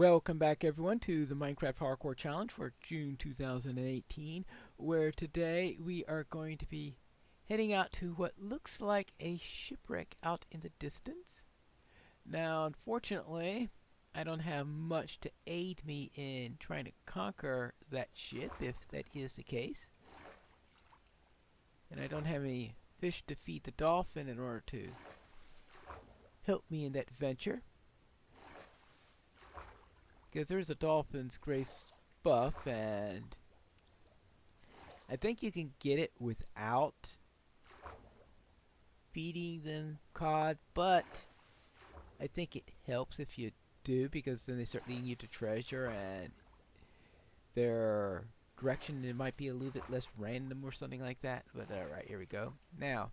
Welcome back everyone to the Minecraft Hardcore Challenge for June 2018, where today we are going to be heading out to what looks like a shipwreck out in the distance. Now unfortunately, I don't have much to aid me in trying to conquer that ship, if that is the case. And I don't have any fish to feed the dolphin in order to help me in that venture. Because there's a dolphin's grace buff, and I think you can get it without feeding them cod, but I think it helps if you do, because then they start leading you to treasure, and their direction it might be a little bit less random or something like that. But alright, here we go. Now,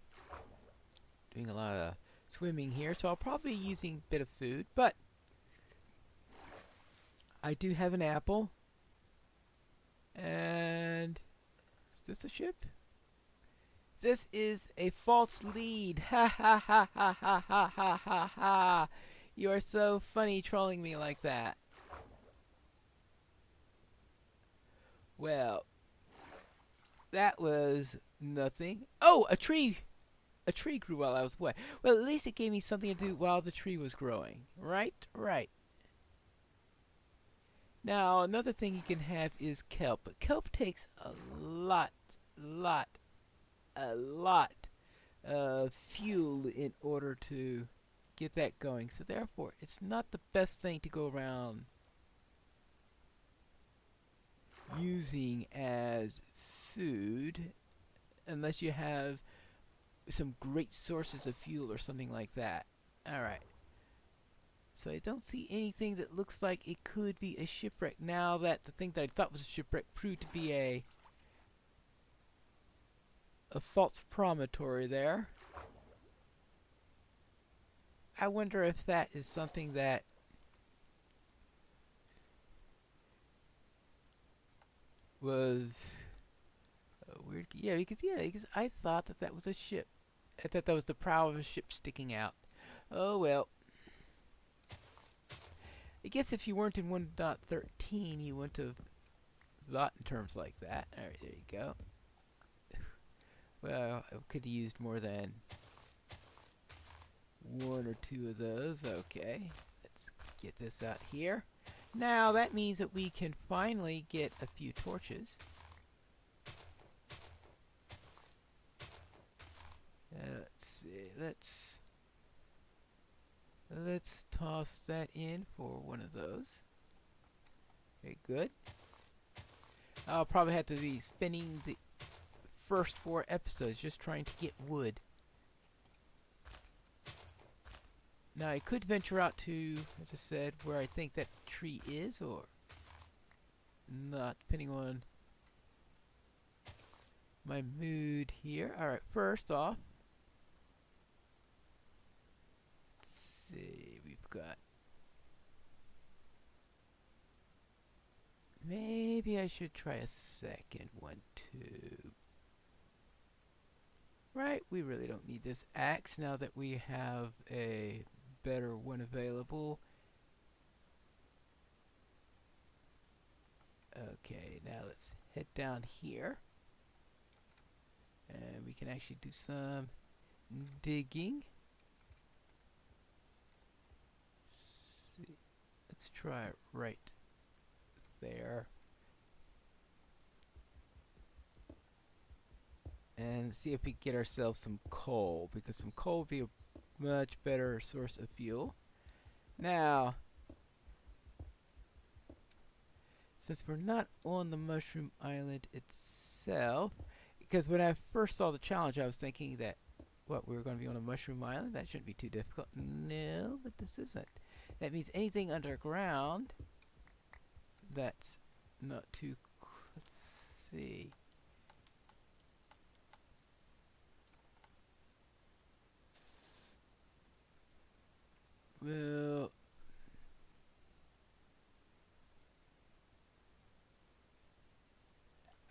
doing a lot of swimming here, so I'll probably be using a bit of food, but I do have an apple. And is this a ship? This is a false lead. Ha ha ha ha ha ha ha ha ha. You are so funny trolling me like that. Well, that was nothing. Oh, a tree! A tree grew while I was away. Well, at least it gave me something to do while the tree was growing. Right? Right. Now, another thing you can have is kelp. But kelp takes a lot of fuel in order to get that going. So therefore, it's not the best thing to go around using as food unless you have some great sources of fuel or something like that. Alright. So I don't see anything that looks like it could be a shipwreck, now that the thing that I thought was a shipwreck proved to be a false promontory there. I wonder if that is something that was weird. Yeah, because I thought that was a ship. I thought that was the prow of a ship sticking out. Oh well. I guess if you weren't in 1.13, you wouldn't have thought in terms like that. Alright, there you go. Well, I could have used more than one or two of those. Okay, let's get this out here. Now, that means that we can finally get a few torches. Let's see, let's toss that in for one of those. Very good. I'll probably have to be spending the first 4 episodes just trying to get wood. Now I could venture out to, as I said, where I think that tree is, or not, depending on my mood here. Alright, first off, see, we've got, maybe I should try a second one too. Right, we really don't need this axe now that we have a better one available. Okay, now let's head down here, and we can actually do some digging. Let's try it right there. And see if we get ourselves some coal, because some coal would be a much better source of fuel. Now, since we're not on the Mushroom Island itself, because when I first saw the challenge I was thinking that, what, we were going to be on a Mushroom Island? That shouldn't be too difficult. No, but this isn't. That means anything underground that's not too, let's see. Well,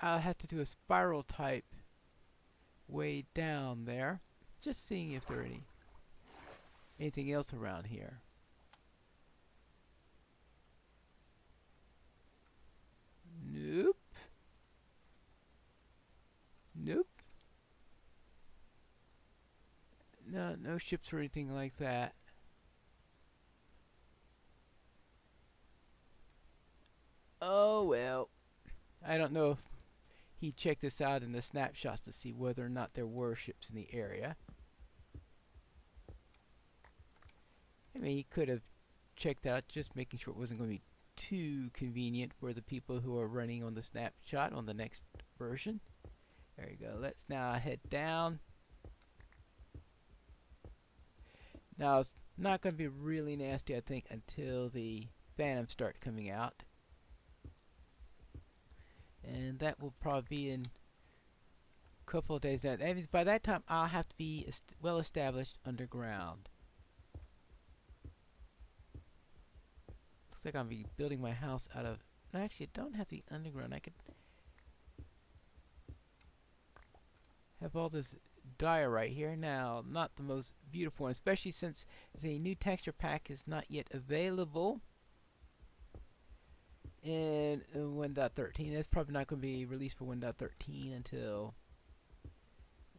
I'll have to do a spiral type way down there. Just seeing if there are anything else around here. Nope. Nope. No, no ships or anything like that. Oh well. I don't know if he checked this out in the snapshots to see whether or not there were ships in the area. I mean, he could have checked out, just making sure it wasn't going to be too convenient for the people who are running on the snapshot on the next version. There you go. Let's now head down. Now, it's not going to be really nasty, I think, until the phantoms start coming out. And that will probably be in a couple of days. That means by that time, I'll have to be well established underground. Looks like I'll be building my house out of... Actually, I don't have the underground. I could have all this diorite here. Now, not the most beautiful one, especially since the new texture pack is not yet available in 1.13. That's probably not going to be released for 1.13 until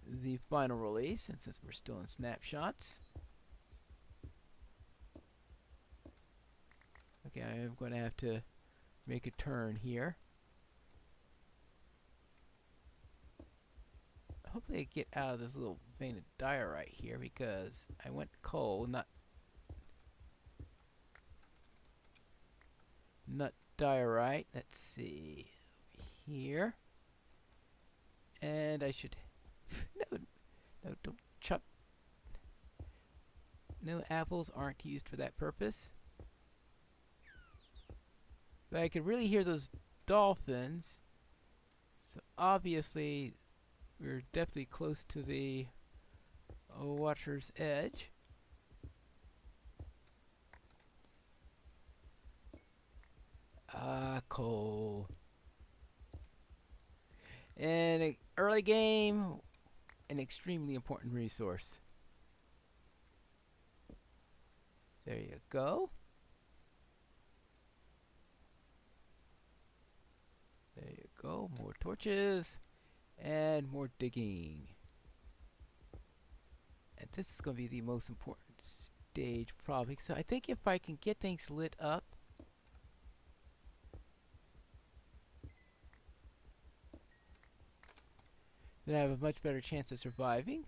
the final release, and since we're still in snapshots. Okay, I'm going to have to make a turn here. Hopefully I get out of this little vein of diorite here, because I went coal, not diorite. Let's see, here, and I should no, don't chop. No, apples aren't used for that purpose. But I could really hear those dolphins, so obviously we're definitely close to the water's edge. Coal. In an early game, an extremely important resource. There you go. There you go. More torches and more digging. And this is going to be the most important stage probably. So I think if I can get things lit up, then I have a much better chance of surviving.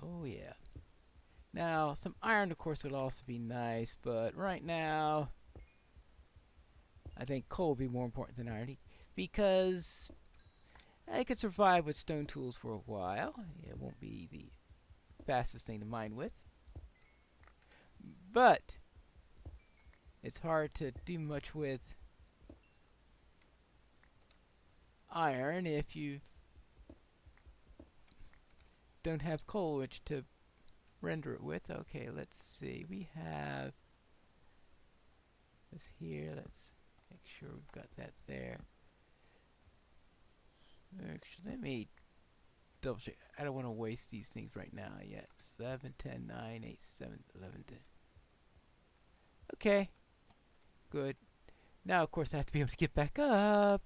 Oh yeah. Now, some iron of course would also be nice, but right now I think coal will be more important than iron, because I could survive with stone tools for a while. It won't be the fastest thing to mine with, but it's hard to do much with iron if you don't have coal which to render it with. Okay, let's see. We have this here. Let's make sure we've got that there. Actually, let me double check. I don't want to waste these things right now yet. 7, 10, 9, 8, 7, 11, 10. Okay, good. Now, of course, I have to be able to get back up.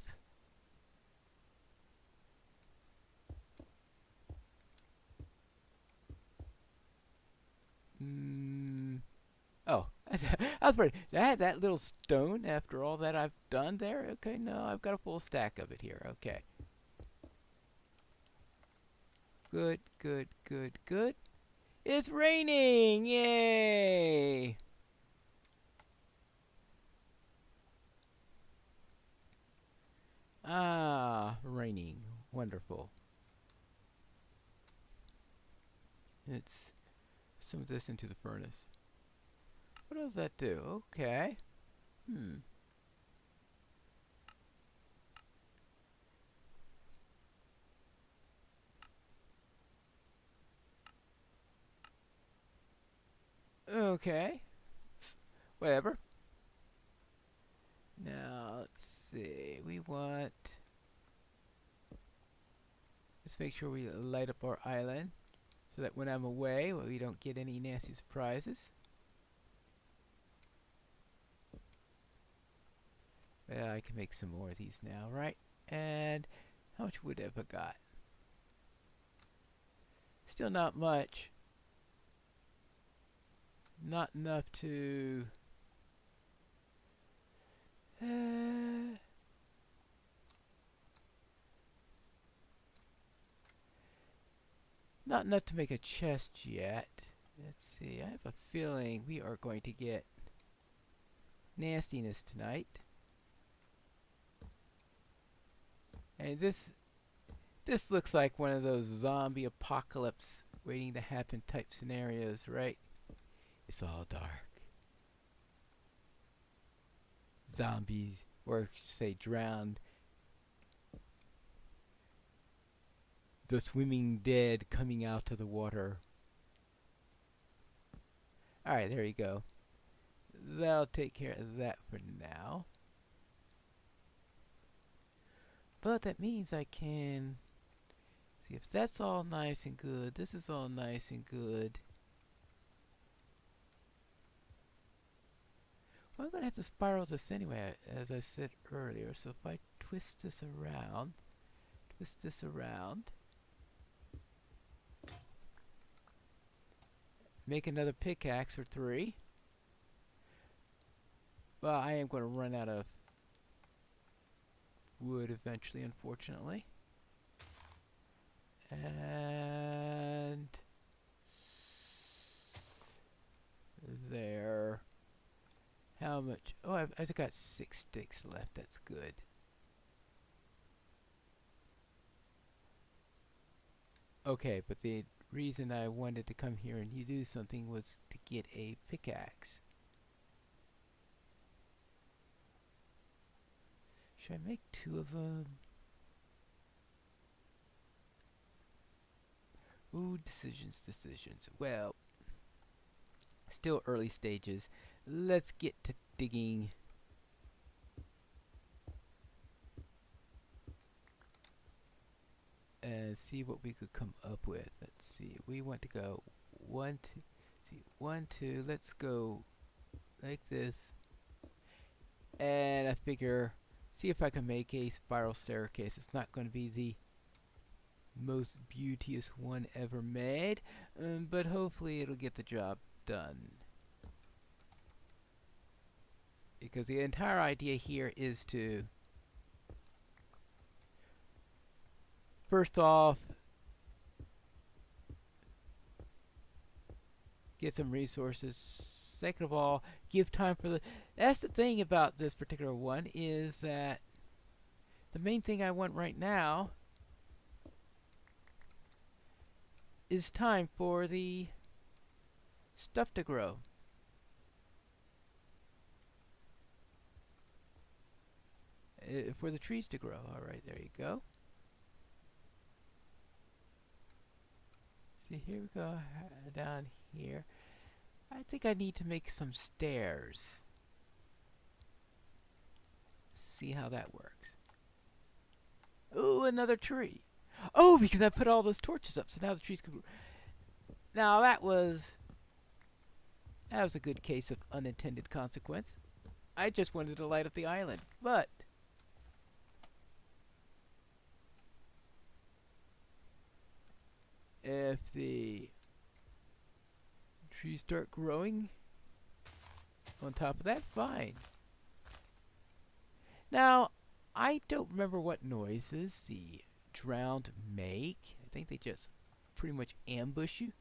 Oh, I was ready. I had that little stone after all that I've done there. Okay, no, I've got a full stack of it here. Okay. Good, good, good, good. It's raining! Yay! Ah, raining. Wonderful. Let's some of this into the furnace. What does that do? Okay. Okay. Whatever. Now, let's see. We want... Let's make sure we light up our island so that when I'm away, we don't get any nasty surprises. Well, I can make some more of these now, right? And how much wood have I got? Still not much. Not enough to... not enough to make a chest yet. Let's see, I have a feeling we are going to get nastiness tonight. And this looks like one of those zombie apocalypse waiting to happen type scenarios, right? It's all dark. Zombies, or say drowned. The swimming dead coming out of the water. Alright, there you go. That'll take care of that for now. But that means I can see if that's all nice and good. This is all nice and good. Well, I'm going to have to spiral this anyway, as I said earlier. So if I twist this around, make another pickaxe or 3. Well, I am going to run out of wood eventually, unfortunately. And there. How much? Oh, I've got 6 sticks left. That's good. Okay, but the reason I wanted to come here and do something was to get a pickaxe. Should I make 2 of them? Ooh, decisions. Well, still early stages. Let's get to digging. And see what we could come up with. Let's see. We want to go 1, 2. See, 1, 2. Let's go like this. And I figure, see if I can make a spiral staircase. It's not going to be the most beauteous one ever made, but hopefully it'll get the job done. Because the entire idea here is to, first off, get some resources. Second of all, give time for the... That's the thing about this particular one, is that the main thing I want right now is time for the stuff to grow. For the trees to grow. Alright, there you go. See, here we go, down here. I think I need to make some stairs. See how that works. Ooh, another tree. Oh, because I put all those torches up, so now the trees can grow. Now that was a good case of unintended consequence. I just wanted to light up the island, but if the trees start growing on top of that, fine. Now, I don't remember what noises the drowned make. I think they just pretty much ambush you.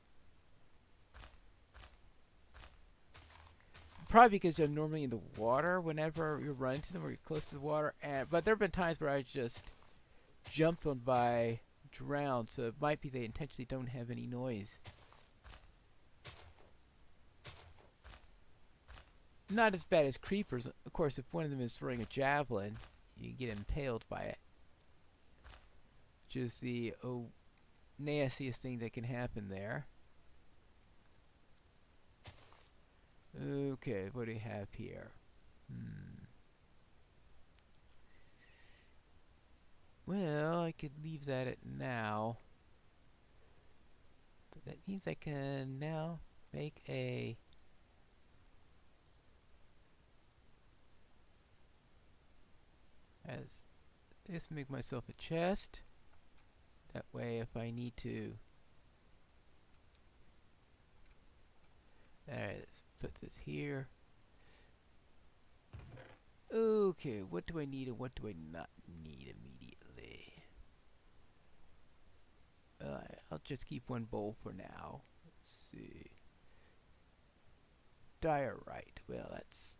Probably because they're normally in the water whenever you're running to them or you're close to the water. But there have been times where I just jumped on by drowned, so it might be they intentionally don't have any noise. Not as bad as creepers. Of course, if one of them is throwing a javelin, you get impaled by it. Which is the nastiest thing that can happen there. Okay, what do we have here? Well, I could leave that at now. But that means I can now make a... as this, make myself a chest. That way, if I need to, let's put this here. Okay, what do I need and what do I not need immediately? I'll just keep one bowl for now. Let's see. Diorite. Well, that's...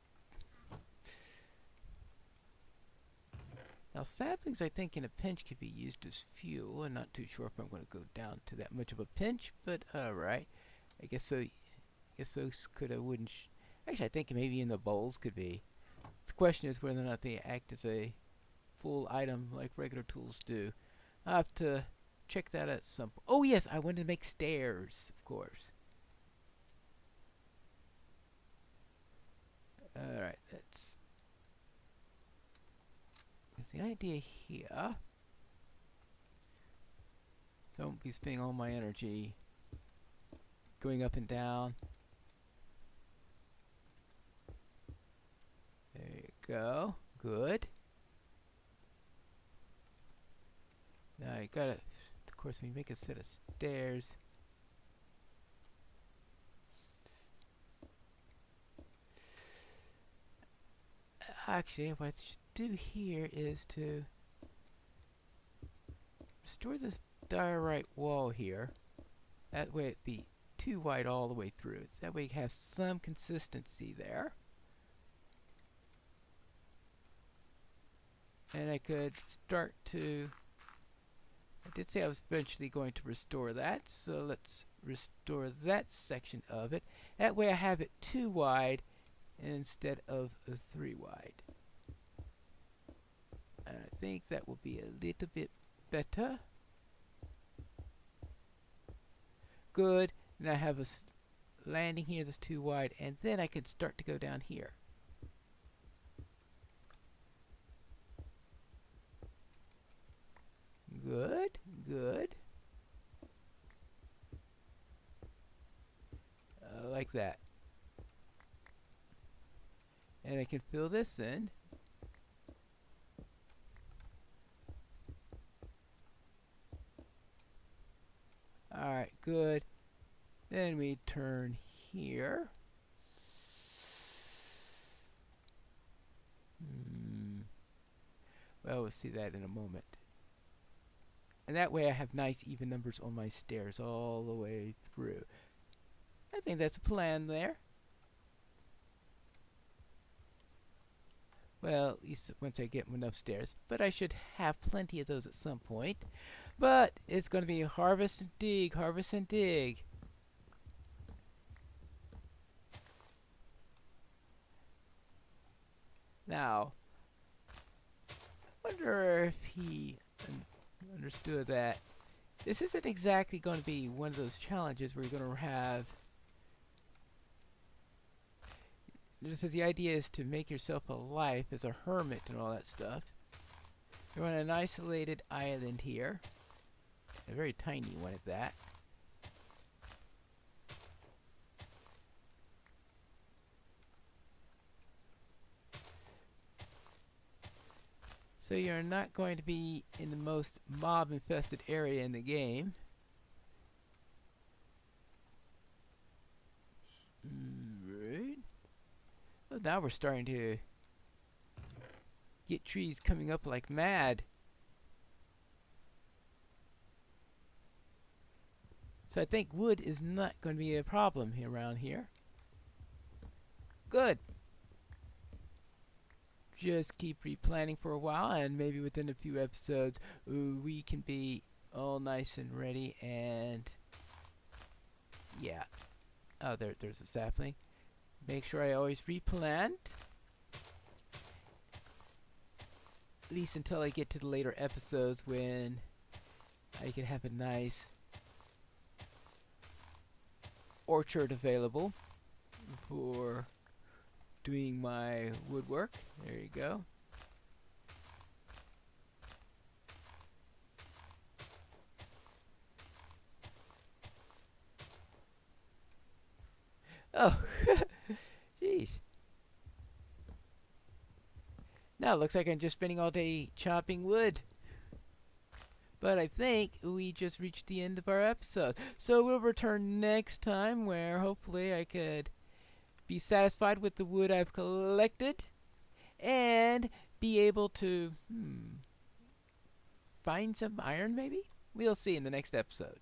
Now, saplings, I think, in a pinch could be used as fuel. I'm not too sure if I'm going to go down to that much of a pinch, but alright. I guess so. I guess those could have wooden... Actually, I think maybe in the bowls could be. The question is whether or not they act as a full item like regular tools do. I'll have to check that at some point. Oh, yes, I wanted to make stairs, of course. Alright, that's the idea here. So I won't be spending all my energy going up and down. There you go. Good. Now you gotta, of course, when you make a set of stairs, actually, what I should do here is to restore this diorite wall here. That way it'd be too wide all the way through. So that way you have some consistency there. And I could start to... I did say I was eventually going to restore that, so let's restore that section of it. That way I have it 2 wide instead of 3 wide. And I think that will be a little bit better. Good. Now I have a landing here that's 2 wide, and then I can start to go down here. Good, good. Like that. And I can fill this in. Alright, good. Then we turn here. Well, we'll see that in a moment. And that way I have nice even numbers on my stairs all the way through. I think that's a plan there. Well, at least once I get enough stairs. But I should have plenty of those at some point. But it's going to be harvest and dig, harvest and dig. Now, I wonder if he understood that this isn't exactly going to be one of those challenges where you're going to have... Just as the idea is to make yourself a life as a hermit and all that stuff. You're on an isolated island here. A very tiny one at that. So you're not going to be in the most mob-infested area in the game. Right. Well, now we're starting to get trees coming up like mad. So I think wood is not going to be a problem here around here. Good. Just keep replanting for a while, and maybe within a few episodes we can be all nice and ready. And yeah, oh, there's a sapling. Make sure I always replant, at least until I get to the later episodes when I can have a nice orchard available for doing my woodwork. There you go. Oh, jeez. Now it looks like I'm just spending all day chopping wood. But I think we just reached the end of our episode. So we'll return next time where hopefully I could be satisfied with the wood I've collected and be able to find some iron maybe? We'll see in the next episode.